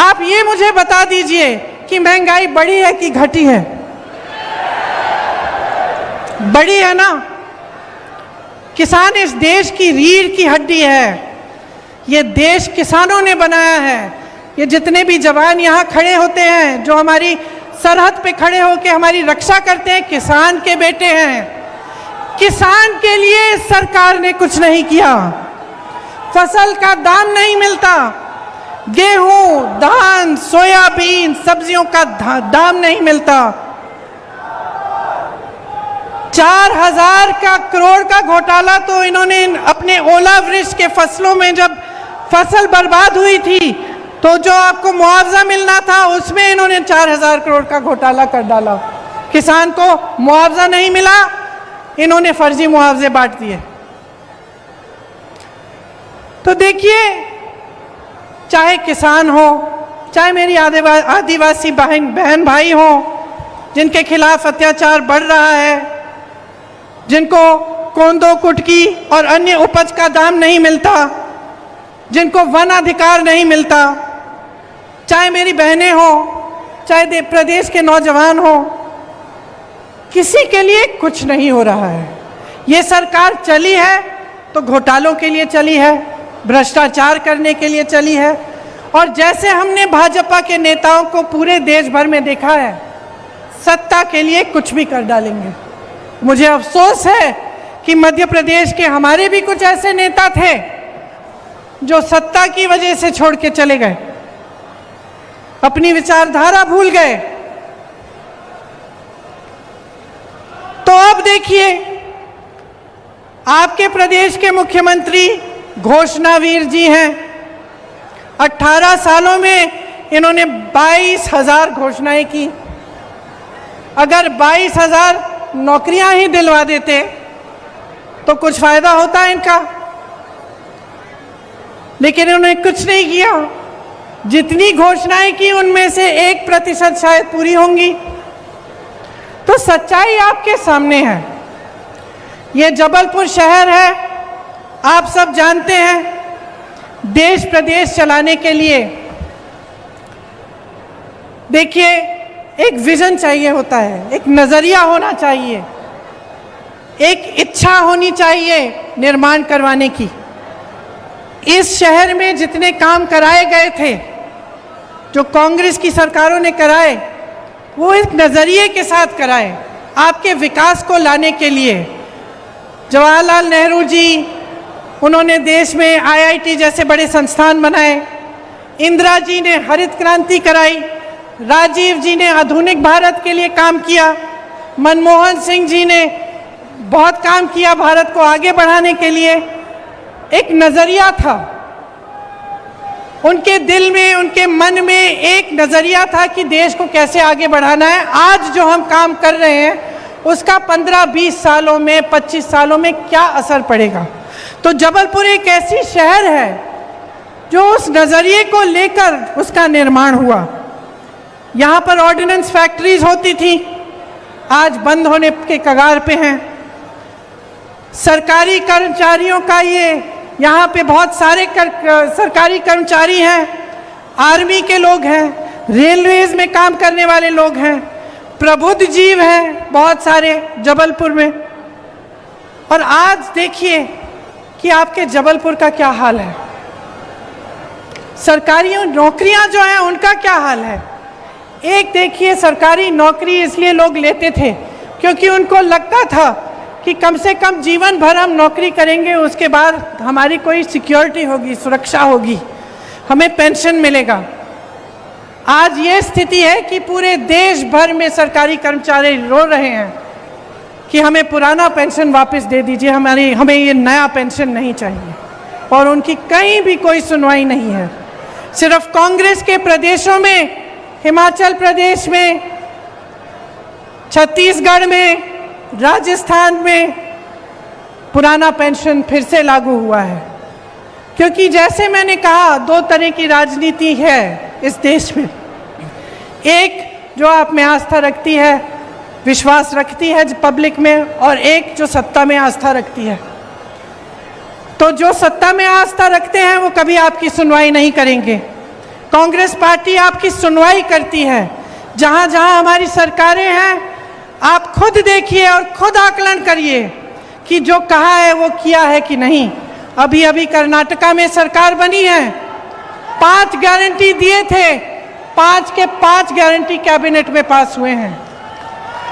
आप ये मुझे बता दीजिए कि महंगाई बढ़ी है कि घटी है? बढ़ी है ना? किसान इस देश की रीढ़ की हड्डी है, ये देश किसानों ने बनाया है। ये जितने भी जवान यहाँ खड़े होते हैं, जो हमारी सरहद पे खड़े होकर हमारी रक्षा करते हैं, किसान के बेटे हैं। किसान के लिए सरकार ने कुछ नहीं किया। फसल का दाम नहीं मिलता, गेहूं, धान, सोयाबीन, सब्जियों का दाम नहीं मिलता। 4000 करोड़ का घोटाला तो इन्होंने अपने ओलावृष्टि के फसलों में, जब फसल बर्बाद हुई थी तो जो आपको मुआवजा मिलना था उसमें इन्होंने 4000 करोड़ का घोटाला कर डाला। किसान को मुआवजा नहीं मिला, इन्होंने फर्जी मुआवजे बांट दिए। तो देखिए, चाहे किसान हो, चाहे मेरी आदिवासी बहन भाई हो, जिनके खिलाफ अत्याचार बढ़ रहा है, जिनको कोंदो कुटकी और अन्य उपज का दाम नहीं मिलता, जिनको वन अधिकार नहीं मिलता, चाहे मेरी बहनें हो, चाहे प्रदेश के नौजवान हो, किसी के लिए कुछ नहीं हो रहा है। ये सरकार चली है तो घोटालों के लिए चली है, भ्रष्टाचार करने के लिए चली है, और जैसे हमने भाजपा के नेताओं को पूरे देश भर में देखा है, सत्ता के लिए कुछ भी कर डालेंगे। मुझे अफसोस है कि मध्य प्रदेश के हमारे भी कुछ ऐसे नेता थे जो सत्ता की वजह से छोड़ के चले गए, अपनी विचारधारा भूल गए। तो अब देखिए, आपके प्रदेश के मुख्यमंत्री घोषणावीर जी हैं। 18 सालों में इन्होंने 22,000 घोषणाएं की। अगर 22,000 नौकरियां ही दिलवा देते तो कुछ फायदा होता इनका, लेकिन इन्होंने कुछ नहीं किया। जितनी घोषणाएं की उनमें से 1% शायद पूरी होंगी। तो सच्चाई आपके सामने है। ये जबलपुर शहर है, आप सब जानते हैं, देश प्रदेश चलाने के लिए देखिए एक विजन चाहिए होता है, एक नजरिया होना चाहिए, एक इच्छा होनी चाहिए निर्माण करवाने की। इस शहर में जितने काम कराए गए थे, जो कांग्रेस की सरकारों ने कराए, वो एक नजरिए के साथ कराए, आपके विकास को लाने के लिए। जवाहरलाल नेहरू जी, उन्होंने देश में IIT जैसे बड़े संस्थान बनाए। इंदिरा जी ने हरित क्रांति कराई। राजीव जी ने आधुनिक भारत के लिए काम किया। मनमोहन सिंह जी ने बहुत काम किया भारत को आगे बढ़ाने के लिए। एक नजरिया था उनके दिल में, उनके मन में एक नजरिया था कि देश को कैसे आगे बढ़ाना है। आज जो हम काम कर रहे हैं उसका 15-20 सालों में, 25 सालों में क्या असर पड़ेगा। तो जबलपुर एक ऐसी शहर है जो उस नजरिए को लेकर उसका निर्माण हुआ। यहाँ पर ऑर्डिनेंस फैक्ट्रीज होती थी, आज बंद होने के कगार पे हैं। सरकारी कर्मचारियों का ये यहाँ पे बहुत सारे सरकारी कर्मचारी हैं, आर्मी के लोग हैं, रेलवेज में काम करने वाले लोग हैं, प्रबुद्ध जीव हैं बहुत सारे जबलपुर में। और आज देखिए कि आपके जबलपुर का क्या हाल है, सरकारी नौकरियां जो हैं उनका क्या हाल है। एक देखिए, सरकारी नौकरी इसलिए लोग लेते थे क्योंकि उनको लगता था कि कम से कम जीवन भर हम नौकरी करेंगे, उसके बाद हमारी कोई सिक्योरिटी होगी, सुरक्षा होगी, हमें पेंशन मिलेगा। आज ये स्थिति है कि पूरे देश भर में सरकारी कर्मचारी रो रहे हैं कि हमें पुराना पेंशन वापस दे दीजिए, हमें ये नया पेंशन नहीं चाहिए। और उनकी कहीं भी कोई सुनवाई नहीं है। सिर्फ कांग्रेस के प्रदेशों में, हिमाचल प्रदेश में, छत्तीसगढ़ में, राजस्थान में पुराना पेंशन फिर से लागू हुआ है। क्योंकि जैसे मैंने कहा, दो तरह की राजनीति है इस देश में। एक जो आप में आस्था रखती है, विश्वास रखती है पब्लिक में, और एक जो सत्ता में आस्था रखती है। तो जो सत्ता में आस्था रखते हैं वो कभी आपकी सुनवाई नहीं करेंगे। कांग्रेस पार्टी आपकी सुनवाई करती है। जहां जहां हमारी सरकारें हैं, आप खुद देखिए और खुद आकलन करिए कि जो कहा है वो किया है कि नहीं। अभी अभी कर्नाटका में सरकार बनी है, 5 गारंटी दिए थे, 5 के 5 गारंटी कैबिनेट में पास हुए हैं।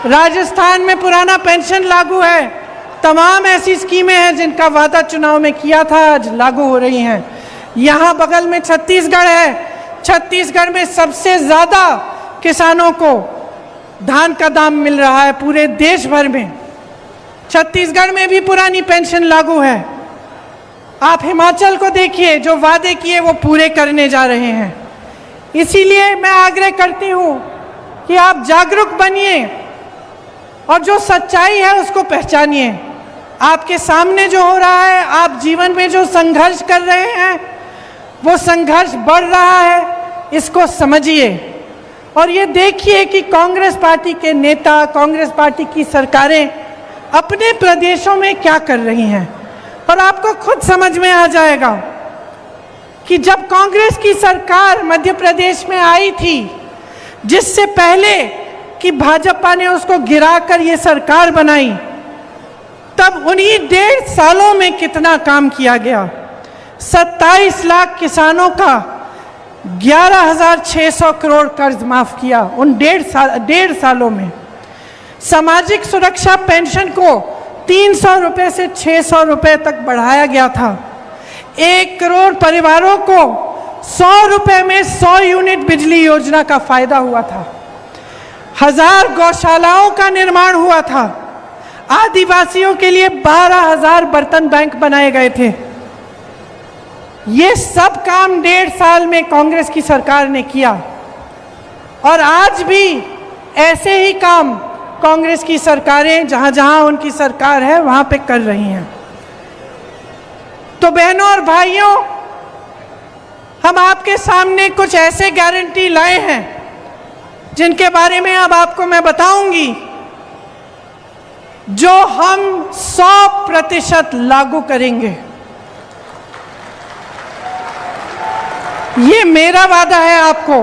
राजस्थान में पुराना पेंशन लागू है। तमाम ऐसी स्कीमें हैं जिनका वादा चुनाव में किया था, आज लागू हो रही हैं। यहाँ बगल में छत्तीसगढ़ है, छत्तीसगढ़ में सबसे ज़्यादा किसानों को धान का दाम मिल रहा है पूरे देश भर में। छत्तीसगढ़ में भी पुरानी पेंशन लागू है। आप हिमाचल को देखिए, जो वादे किए वो पूरे करने जा रहे हैं। इसीलिए मैं आग्रह करती हूँ कि आप जागरूक बनिए और जो सच्चाई है उसको पहचानिए। आपके सामने जो हो रहा है, आप जीवन में जो संघर्ष कर रहे हैं, वो संघर्ष बढ़ रहा है, इसको समझिए। और ये देखिए कि कांग्रेस पार्टी के नेता, कांग्रेस पार्टी की सरकारें अपने प्रदेशों में क्या कर रही हैं। और आपको खुद समझ में आ जाएगा कि जब कांग्रेस की सरकार मध्य प्रदेश में आई थी, जिससे पहले कि भाजपा ने उसको गिराकर ये सरकार बनाई, तब उन्हीं 1.5 सालों में कितना काम किया गया। 27 लाख किसानों का 11,600 करोड़ कर्ज माफ किया उन 1.5 सालों में। सामाजिक सुरक्षा पेंशन को 300 रुपये से 600 रुपये तक बढ़ाया गया था। 1 करोड़ परिवारों को 100 रुपये में 100 यूनिट बिजली योजना का फायदा हुआ था। 1000 गौशालाओं का निर्माण हुआ था। आदिवासियों के लिए 12,000 बर्तन बैंक बनाए गए थे। ये सब काम 1.5 साल में कांग्रेस की सरकार ने किया। और आज भी ऐसे ही काम कांग्रेस की सरकारें जहां जहां उनकी सरकार है वहां पे कर रही हैं। तो बहनों और भाइयों, हम आपके सामने कुछ ऐसे गारंटी लाए हैं जिनके बारे में अब आपको मैं बताऊंगी, जो हम 100% लागू करेंगे। ये मेरा वादा है आपको।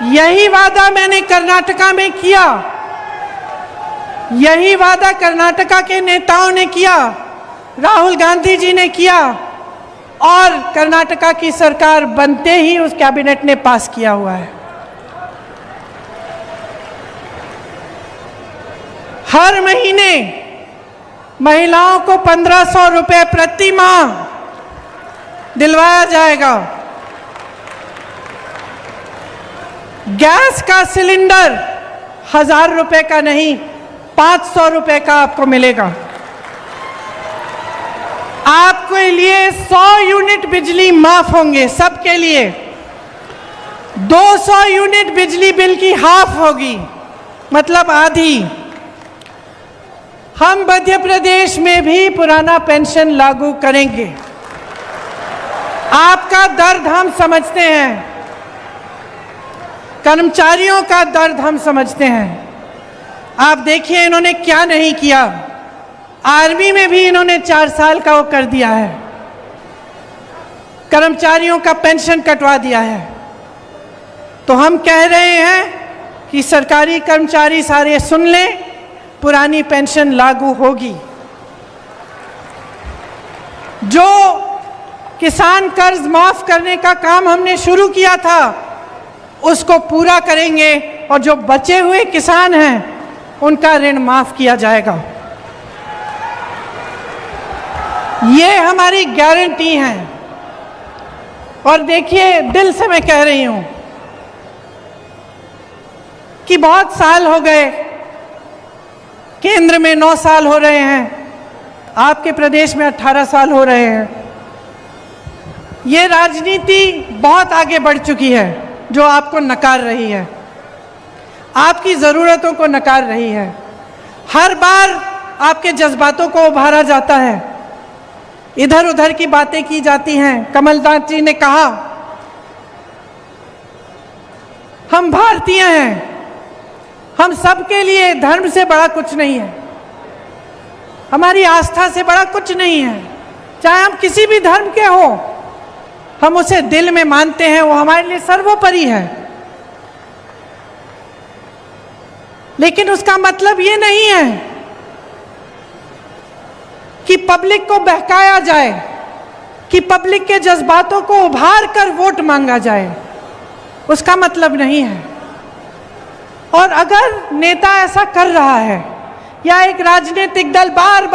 यही वादा मैंने कर्नाटका में किया, यही वादा कर्नाटका के नेताओं ने किया, राहुल गांधी जी ने किया, और कर्नाटका की सरकार बनते ही उस कैबिनेट ने पास किया हुआ है। हर महीने महिलाओं को 1500 रुपये प्रति माह दिलवाया जाएगा। गैस का सिलेंडर 1000 रुपये का नहीं, 500 रुपये का आपको मिलेगा। आपके लिए 100 यूनिट बिजली माफ होंगे, सबके लिए। 200 यूनिट बिजली बिल की हाफ होगी, मतलब आधी। हम मध्य प्रदेश में भी पुराना पेंशन लागू करेंगे। आपका दर्द हम समझते हैं, कर्मचारियों का दर्द हम समझते हैं। आप देखिए इन्होंने क्या नहीं किया। आर्मी में भी इन्होंने 4 साल का वो कर दिया है, कर्मचारियों का पेंशन कटवा दिया है। तो हम कह रहे हैं कि सरकारी कर्मचारी सारे सुन लें, पुरानी पेंशन लागू होगी। जो किसान कर्ज माफ करने का काम हमने शुरू किया था उसको पूरा करेंगे और जो बचे हुए किसान हैं उनका ऋण माफ किया जाएगा। ये हमारी गारंटी है। और देखिए, दिल से मैं कह रही हूं कि बहुत साल हो गए, केंद्र में 9 साल हो रहे हैं, आपके प्रदेश में 18 साल हो रहे हैं। ये राजनीति बहुत आगे बढ़ चुकी है जो आपको नकार रही है, आपकी ज़रूरतों को नकार रही है। हर बार आपके जज्बातों को उभारा जाता है, इधर उधर की बातें की जाती हैं। कमलनाथ जी ने कहा हम भारतीय हैं, हम सबके लिए धर्म से बड़ा कुछ नहीं है, हमारी आस्था से बड़ा कुछ नहीं है। चाहे हम किसी भी धर्म के हो, हम उसे दिल में मानते हैं, वो हमारे लिए सर्वोपरि है। लेकिन उसका मतलब ये नहीं है कि पब्लिक को बहकाया जाए, कि पब्लिक के जज्बातों को उभार कर वोट मांगा जाए, उसका मतलब नहीं है। और अगर नेता ऐसा कर रहा है या एक राजनीतिक दल बार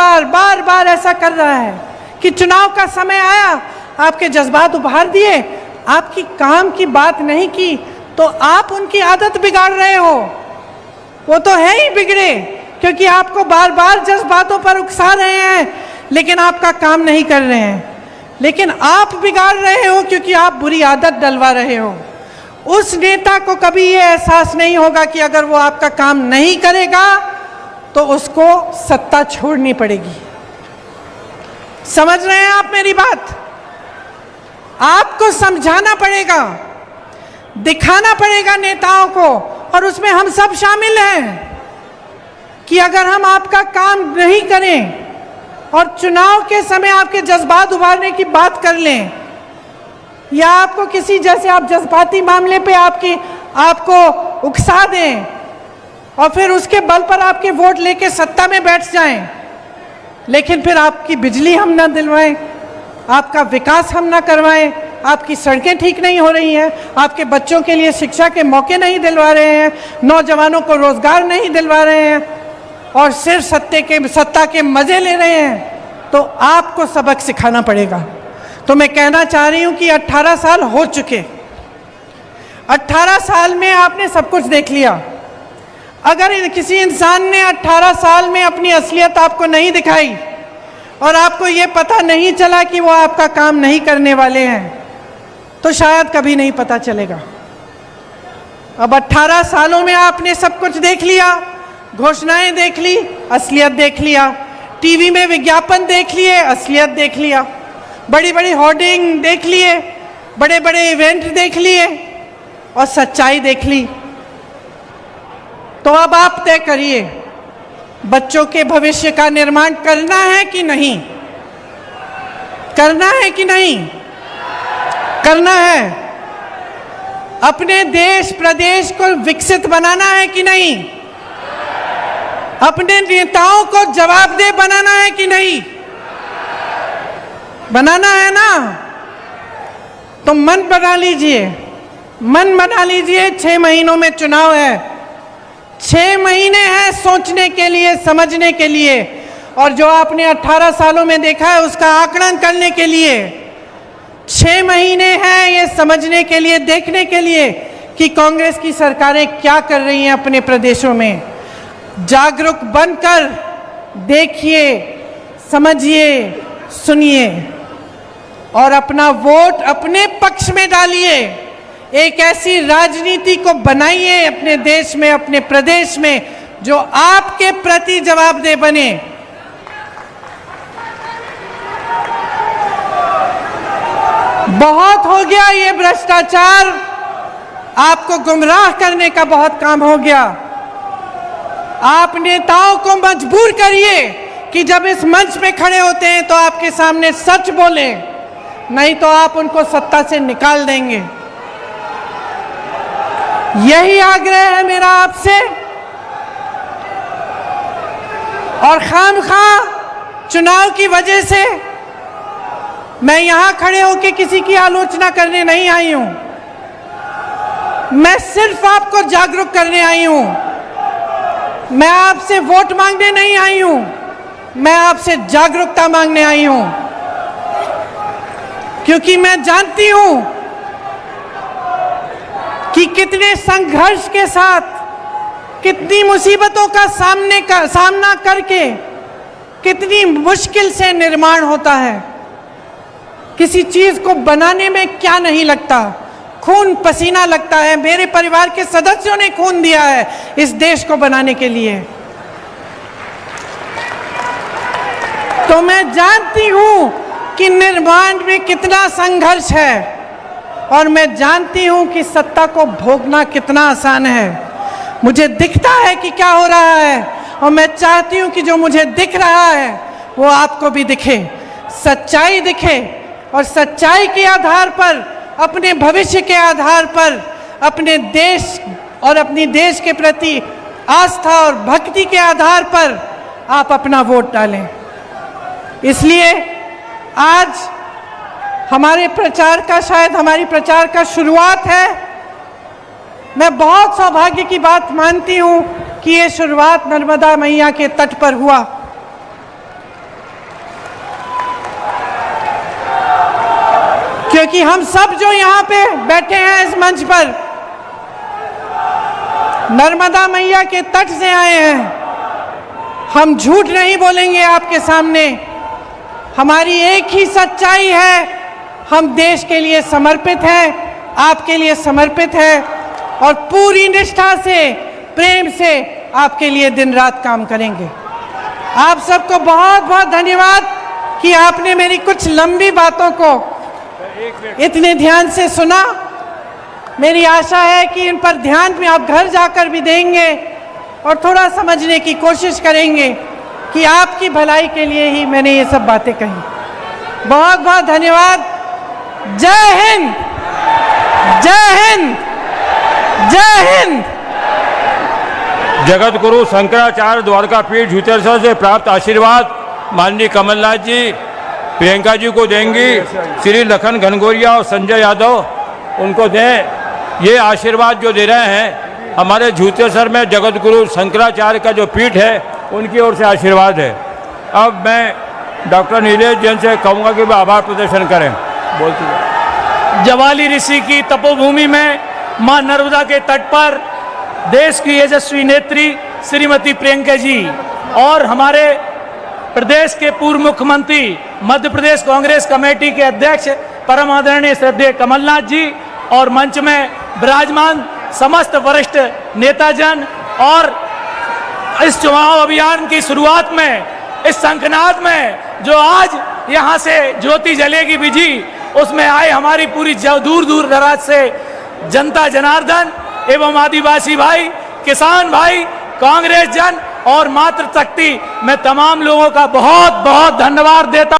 बार ऐसा कर रहा है कि चुनाव का समय आया, आपके जज्बात उभार दिए, आपकी काम की बात नहीं की, तो आप उनकी आदत बिगाड़ रहे हो। वो तो है ही बिगड़े, क्योंकि आपको बार बार जज्बातों पर उकसा रहे हैं लेकिन आपका काम नहीं कर रहे हैं। लेकिन आप बिगाड़ रहे हो क्योंकि आप बुरी आदत डलवा रहे हो। उस नेता को कभी ये एहसास नहीं होगा कि अगर वो आपका काम नहीं करेगा तो उसको सत्ता छोड़नी पड़ेगी। समझ रहे हैं आप मेरी बात? आपको समझाना पड़ेगा, दिखाना पड़ेगा नेताओं को, और उसमें हम सब शामिल हैं कि अगर हम आपका काम नहीं करें और चुनाव के समय आपके जज्बात उभारने की बात कर लें, या आपको किसी जैसे आप जज्बाती मामले पे आपको उकसा दें और फिर उसके बल पर आपके वोट लेके सत्ता में बैठ जाएं, लेकिन फिर आपकी बिजली हम ना दिलवाएं, आपका विकास हम ना करवाएं, आपकी सड़कें ठीक नहीं हो रही हैं, आपके बच्चों के लिए शिक्षा के मौके नहीं दिलवा रहे हैं, नौजवानों को रोजगार नहीं दिलवा रहे हैं और सिर्फ सत्ता के मजे ले रहे हैं, तो आपको सबक सिखाना पड़ेगा। तो मैं कहना चाह रही हूं कि 18 साल हो चुके, 18 साल में आपने सब कुछ देख लिया। अगर किसी इंसान ने 18 साल में अपनी असलियत आपको नहीं दिखाई और आपको ये पता नहीं चला कि वो आपका काम नहीं करने वाले हैं, तो शायद कभी नहीं पता चलेगा। अब 18 सालों में आपने सब कुछ देख लिया, घोषणाएं देख ली, असलियत देख लिया, टीवी में विज्ञापन देख लिए, असलियत देख लिया, बड़ी बड़ी होर्डिंग देख लिए, बड़े बड़े इवेंट देख लिए और सच्चाई देख ली। तो अब आप तय करिए, बच्चों के भविष्य का निर्माण करना है कि नहीं? करना है कि नहीं? करना है। अपने देश प्रदेश को विकसित बनाना है कि नहीं? अपने नेताओं को जवाबदेह बनाना है कि नहीं? बनाना है ना? तो मन बना लीजिए, मन बना लीजिए। 6 महीनों में चुनाव है, 6 महीने हैं सोचने के लिए, समझने के लिए, और जो आपने 18 सालों में देखा है उसका आकलन करने के लिए 6 महीने हैं ये समझने के लिए, देखने के लिए कि कांग्रेस की सरकारें क्या कर रही हैं अपने प्रदेशों में। जागरूक बनकर देखिए, समझिए, सुनिए और अपना वोट अपने पक्ष में डालिए। एक ऐसी राजनीति को बनाइए अपने देश में, अपने प्रदेश में, जो आपके प्रति जवाबदेह बने। बहुत हो गया ये भ्रष्टाचार, आपको गुमराह करने का बहुत काम हो गया। आप नेताओं को मजबूर करिए कि जब इस मंच पे खड़े होते हैं तो आपके सामने सच बोलें, नहीं तो आप उनको सत्ता से निकाल देंगे। यही आग्रह है मेरा आपसे। और खामखा चुनाव की वजह से मैं यहां खड़े होकर किसी की आलोचना करने नहीं आई हूं। मैं सिर्फ आपको जागरूक करने आई हूं। मैं आपसे वोट मांगने नहीं आई हूं, मैं आपसे जागरूकता मांगने आई हूं। क्योंकि मैं जानती हूं कि कितने संघर्ष के साथ, कितनी मुसीबतों का सामना करके कितनी मुश्किल से निर्माण होता है। किसी चीज को बनाने में क्या नहीं लगता, खून पसीना लगता है। मेरे परिवार के सदस्यों ने खून दिया है इस देश को बनाने के लिए। तो मैं जानती हूं कि निर्माण में कितना संघर्ष है, और मैं जानती हूं कि सत्ता को भोगना कितना आसान है। मुझे दिखता है कि क्या हो रहा है, और मैं चाहती हूं कि जो मुझे दिख रहा है वो आपको भी दिखे, सच्चाई दिखे, और सच्चाई के आधार पर, अपने भविष्य के आधार पर, अपने देश और अपनी देश के प्रति आस्था और भक्ति के आधार पर आप अपना वोट डालें। इसलिए आज हमारे प्रचार का, शायद हमारी प्रचार का शुरुआत है। मैं बहुत सौभाग्य की बात मानती हूं कि ये शुरुआत नर्मदा मैया के तट पर हुआ। क्योंकि हम सब जो यहाँ पे बैठे हैं इस मंच पर, नर्मदा मैया के तट से आए हैं। हम झूठ नहीं बोलेंगे आपके सामने। हमारी एक ही सच्चाई है, हम देश के लिए समर्पित हैं, आपके लिए समर्पित हैं, और पूरी निष्ठा से, प्रेम से आपके लिए दिन रात काम करेंगे। आप सबको बहुत बहुत धन्यवाद कि आपने मेरी कुछ लंबी बातों को इतने ध्यान से सुना। मेरी आशा है कि इन पर ध्यान में आप घर जाकर भी देंगे और थोड़ा समझने की कोशिश करेंगे कि आपकी भलाई के लिए ही मैंने ये सब बातें कही। बहुत बहुत धन्यवाद। जय हिंद, जय हिंद, जय हिंद। जगत गुरु शंकराचार्य द्वारकापीठ झूठेश्वर से प्राप्त आशीर्वाद माननीय कमलनाथ जी प्रियंका जी को देंगी। श्री लखन घनघोरिया और संजय यादव उनको दें। ये आशीर्वाद जो दे रहे हैं हमारे झूठेश्वर में जगत गुरु शंकराचार्य का जो पीठ है उनकी ओर से आशीर्वाद है। अब मैं डॉक्टर नीलेश जैन से कहूँगा कि वे आभार प्रदर्शन करें। बोलते जवाली ऋषि की तपोभूमि में मां नर्मदा के तट पर देश की यशस्वी नेत्री श्रीमती प्रियंका जी और हमारे प्रदेश के पूर्व मुख्यमंत्री, मध्य प्रदेश कांग्रेस कमेटी के अध्यक्ष परम आदरणीय श्रद्धेय कमलनाथ जी और मंच में विराजमान समस्त वरिष्ठ नेताजन, और इस चुनाव अभियान की शुरुआत में, इस शंखनाद में जो आज यहाँ से ज्योति जलेगी विजय, उसमें आए हमारी पूरी दूर दूर दराज से जनता जनार्दन एवं आदिवासी भाई, किसान भाई, कांग्रेस जन और मातृशक्ति, मैं तमाम लोगों का बहुत बहुत धन्यवाद देता